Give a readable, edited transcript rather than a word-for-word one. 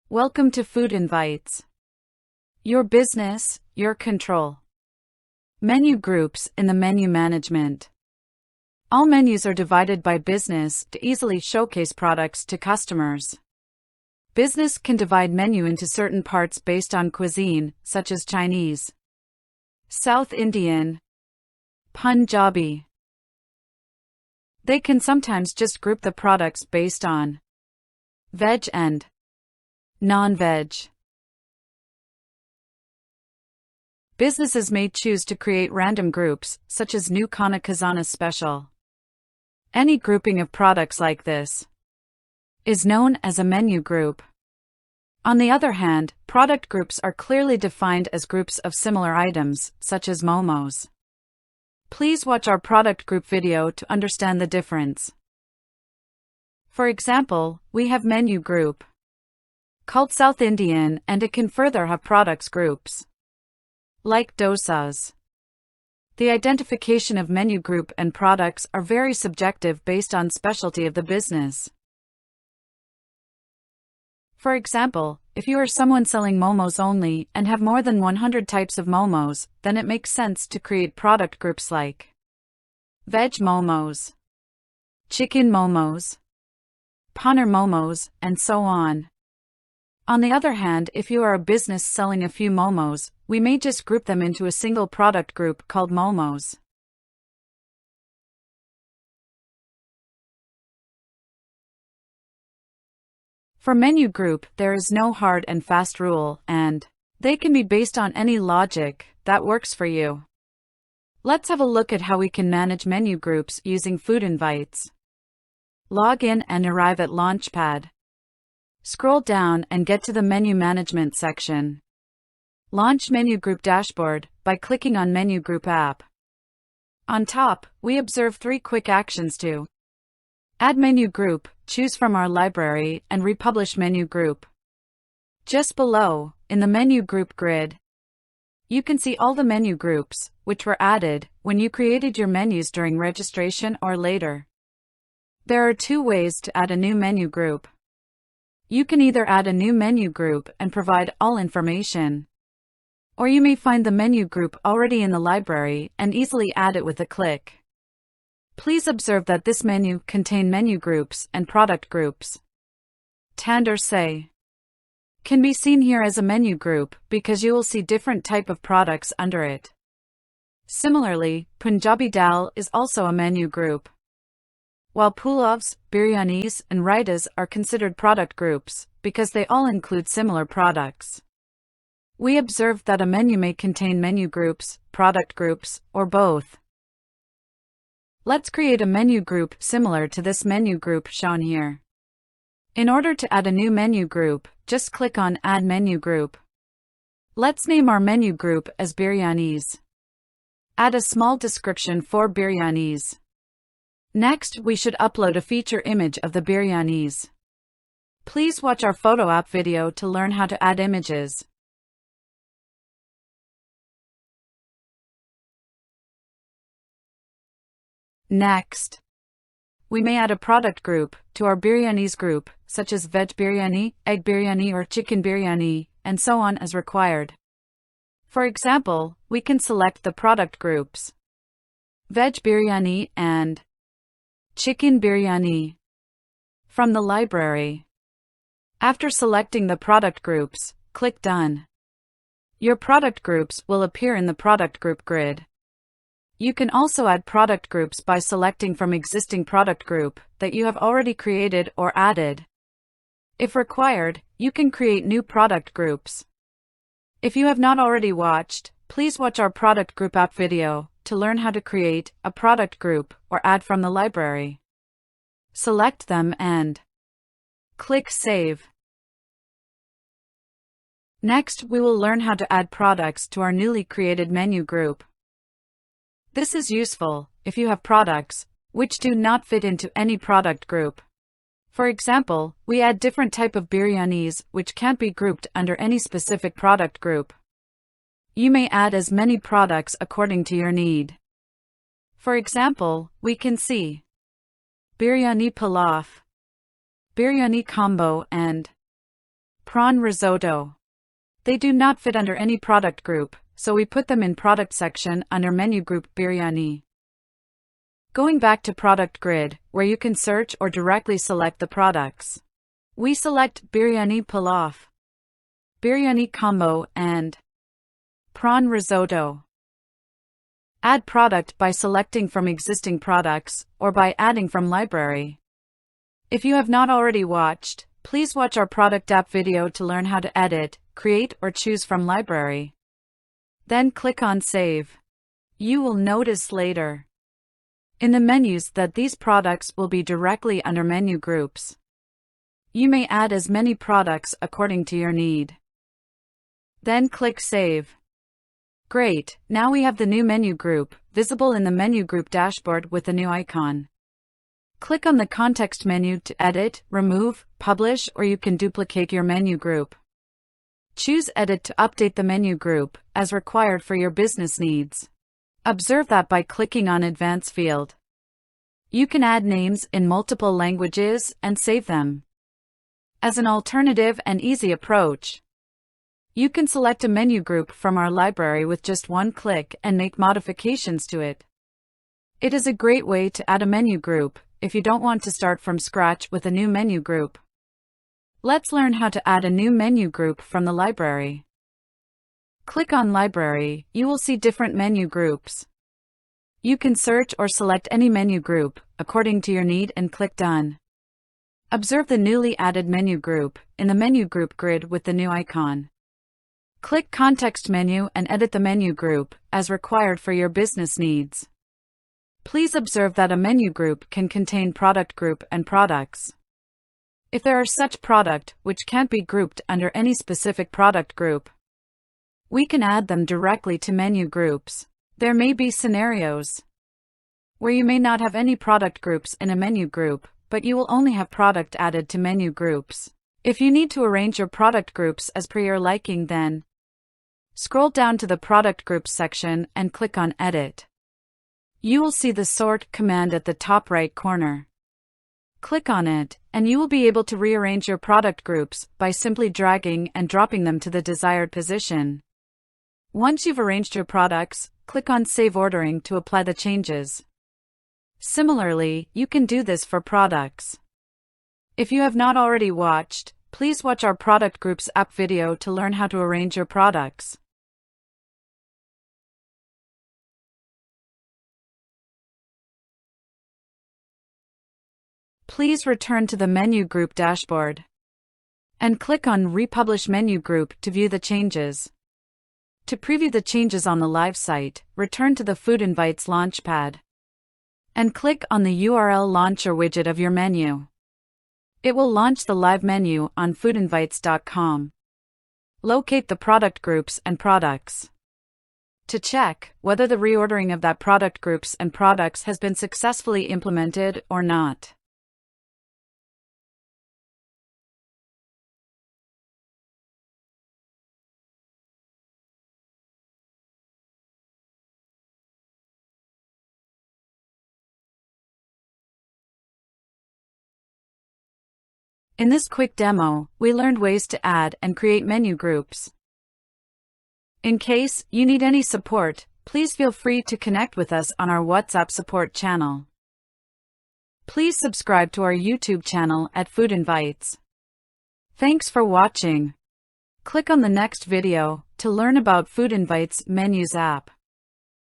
Welcome to FoodInvites. Your business, your control. Menu groups in the menu management. All menus are divided by business to easily showcase products to customers. Business can divide menu into certain parts based on cuisine, such as Chinese, South Indian, Punjabi. They can sometimes just group the products based on veg and non-veg. Businesses may choose to create random groups, such as new Khana Khazana Special. Any grouping of products like this is known as a menu group. On the other hand, product groups are clearly defined as groups of similar items, such as momos. Please watch our product group video to understand the difference. For example, we have menu group called South Indian, and it can further have products groups like dosas. The identification of menu group and products are very subjective based on specialty of the business. For example, if you are someone selling momos only and have more than 100 types of momos, then it makes sense to create product groups like Veg Momos, Chicken Momos, Paneer Momos, and so on. On the other hand, if you are a business selling a few momos, we may just group them into a single product group called momos. For menu group, there is no hard and fast rule, and they can be based on any logic that works for you. Let's have a look at how we can manage menu groups using FoodInvites. Log in and arrive at Launchpad. Scroll down and get to the Menu Management section. Launch Menu Group Dashboard by clicking on Menu Group app. On top, we observe 3 quick actions to add menu group, choose from our library, and republish menu group. Just below, in the menu group grid, you can see all the menu groups, which were added when you created your menus during registration or later. There are 2 ways to add a new menu group. You can either add a new menu group and provide all information, or you may find the menu group already in the library and easily add it with a click. Please observe that this menu contains menu groups and product groups. Tandoor Se can be seen here as a menu group because you will see different type of products under it. Similarly, Punjabi Dal is also a menu group, while pulavs, biryanis, and raitas are considered product groups because they all include similar products. We observed that a menu may contain menu groups, product groups, or both. Let's create a menu group similar to this menu group shown here. In order to add a new menu group, just click on Add Menu Group. Let's name our menu group as biryanis. Add a small description for biryanis. Next, we should upload a feature image of the biryanis. Please watch our photo app video to learn how to add images. Next, we may add a product group to our biryanis group, such as veg biryani, egg biryani, or chicken biryani, and so on as required. For example, we can select the product groups veg biryani and chicken biryani from the library. After selecting the product groups, click Done. Your product groups will appear in the product group grid. You can also add product groups by selecting from existing product group that you have already created or added. If required, you can create new product groups. If you have not already watched, please watch our product group app video to learn how to create a product group or add from the library. Select them and click Save. Next, we will learn how to add products to our newly created menu group. This is useful if you have products which do not fit into any product group. For example, we add different type of biryanis which can't be grouped under any specific product group. You may add as many products according to your need. For example, we can see biryani pilaf, biryani combo, and Prawn risotto. They do not fit under any product group, so we put them in product section under menu group biryani. Going back to product grid, where you can search or directly select the products. We select biryani pilaf, biryani combo, and prawn risotto. Add product by selecting from existing products, or by adding from library. If you have not already watched, please watch our product app video to learn how to edit, create, or choose from library. Then click on Save. You will notice later in the menus that these products will be directly under menu groups. You may add as many products according to your need. Then click Save. Great, now we have the new menu group, visible in the menu group dashboard with the new icon. Click on the context menu to edit, remove, publish, or you can duplicate your menu group. Choose Edit to update the menu group, as required for your business needs. Observe that by clicking on Advanced field. You can add names in multiple languages and save them. As an alternative and easy approach, you can select a menu group from our library with just one click and make modifications to it. It is a great way to add a menu group if you don't want to start from scratch with a new menu group. Let's learn how to add a new menu group from the library. Click on Library, you will see different menu groups. You can search or select any menu group according to your need and click Done. Observe the newly added menu group in the menu group grid with the new icon. Click Context menu and edit the menu group as required for your business needs. Please observe that a menu group can contain product group and products. If there are such product which can't be grouped under any specific product group, we can add them directly to menu groups. There may be scenarios where you may not have any product groups in a menu group, but you will only have product added to menu groups. If you need to arrange your product groups as per your liking, then scroll down to the product groups section and click on Edit. You will see the Sort command at the top right corner. Click on it, and you will be able to rearrange your product groups by simply dragging and dropping them to the desired position. Once you've arranged your products, click on Save Ordering to apply the changes. Similarly, you can do this for products. If you have not already watched, please watch our Product Groups app video to learn how to arrange your products. Please return to the menu group dashboard and click on Republish menu group to view the changes. To preview the changes on the live site, return to the FoodInvites Launchpad and click on the URL Launcher widget of your menu. It will launch the live menu on foodinvites.com. Locate the product groups and products to check whether the reordering of that product groups and products has been successfully implemented or not. In this quick demo, we learned ways to add and create menu groups. In case you need any support, please feel free to connect with us on our WhatsApp support channel. Please subscribe to our YouTube channel at FoodInvites. Thanks for watching. Click on the next video to learn about FoodInvites Menus app.